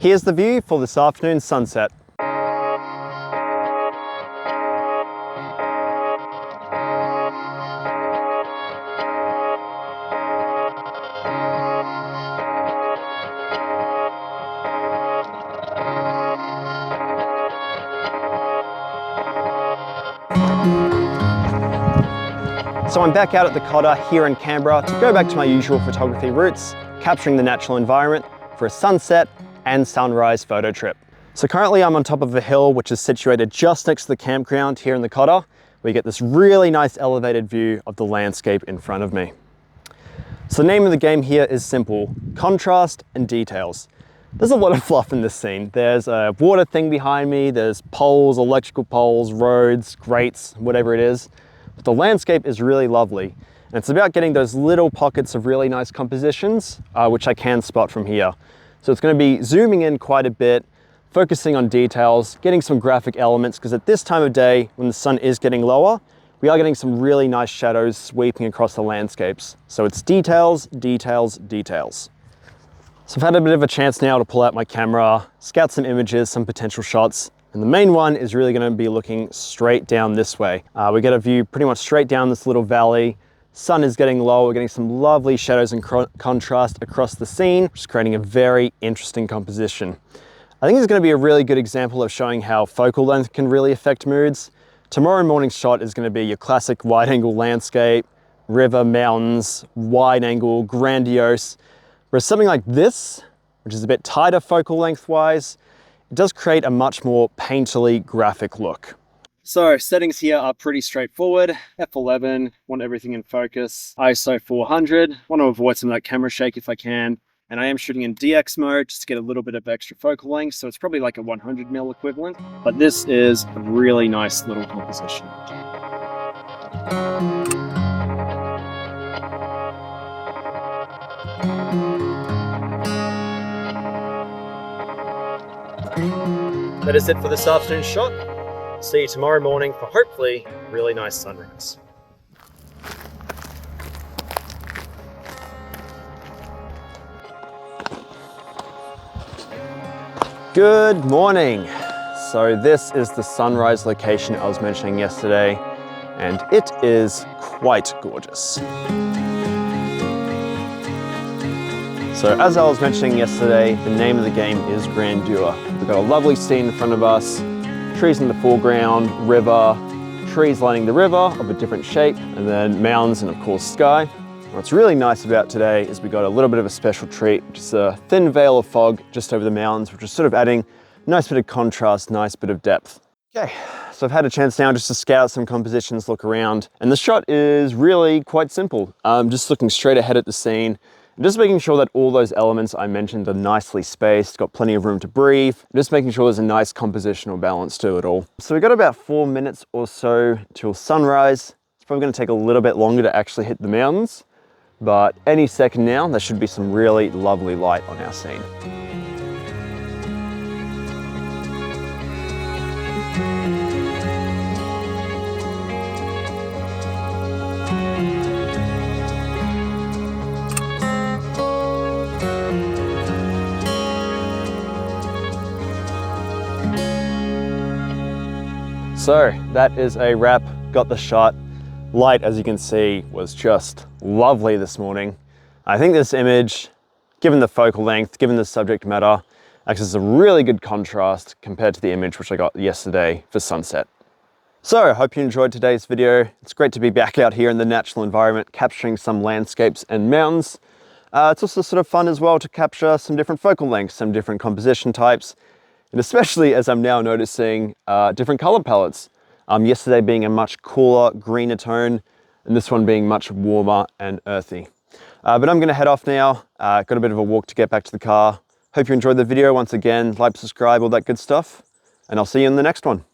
Here's the view for this afternoon's sunset. So I'm back out at the Cotter here in Canberra to go back to my usual photography roots, capturing the natural environment for a sunset and sunrise photo trip. So currently I'm on top of a hill which is situated just next to the campground here in the Cotter, where you get this really nice elevated view of the landscape in front of me. So the name of the game here is simple: contrast and details. There's a lot of fluff in this scene. There's a water thing behind me, there's poles, electrical poles, roads, grates, whatever it is. But the landscape is really lovely. And it's about getting those little pockets of really nice compositions, which I can spot from here. So it's going to be zooming in quite a bit, focusing on details, getting some graphic elements, because at this time of day, when the sun is getting lower, we are getting some really nice shadows sweeping across the landscapes. So it's details, details, details. So I've had a bit of a chance now to pull out my camera, scout some images, some potential shots. And the main one is really going to be looking straight down this way. We get a view pretty much straight down this little valley. Sun is getting low, we're getting some lovely shadows and contrast across the scene, which is creating a very interesting composition. I think it's going to be a really good example of showing how focal length can really affect moods. Tomorrow morning's shot is going to be your classic wide angle landscape, river, mountains, wide angle, grandiose. Whereas something like this, which is a bit tighter focal length wise, it does create a much more painterly graphic look. So settings here are pretty straightforward. F11, want everything in focus. ISO 400, want to avoid some of that camera shake if I can. And I am shooting in DX mode just to get a little bit of extra focal length. So it's probably like a 100mm equivalent, but this is a really nice little composition. That is it for this afternoon's shot. See you tomorrow morning for hopefully a really nice sunrise. Good morning. So this is the sunrise location I was mentioning yesterday, and it is quite gorgeous. So as I was mentioning yesterday, the name of the game is Grandeur. We've got a lovely scene in front of us, trees in the foreground, river, trees lining the river of a different shape, and then mountains and of course sky. What's really nice about today is we got a little bit of a special treat, which is a thin veil of fog just over the mountains, which is sort of adding a nice bit of contrast, nice bit of depth. Okay, so I've had a chance now just to scout some compositions, look around, and the shot is really quite simple. I'm just looking straight ahead at the scene, and just making sure that all those elements I mentioned are nicely spaced, got plenty of room to breathe, just making sure there's a nice compositional balance to it all. So we've got about 4 minutes or so till sunrise. It's probably going to take a little bit longer to actually hit the mountains, but any second now, there should be some really lovely light on our scene. So that is a wrap, got the shot. Light, as you can see, was just lovely this morning. I think this image, given the focal length, given the subject matter, acts as a really good contrast compared to the image which I got yesterday for sunset. So I hope you enjoyed today's video. It's great to be back out here in the natural environment, capturing some landscapes and mountains. It's also sort of fun as well to capture some different focal lengths, some different composition types, and especially as I'm now noticing different color palettes. Yesterday being a much cooler, greener tone, and this one being much warmer and earthy. But I'm gonna head off now. Got a bit of a walk to get back to the car. Hope you enjoyed the video. Once again, like, subscribe, all that good stuff, and I'll see you in the next one.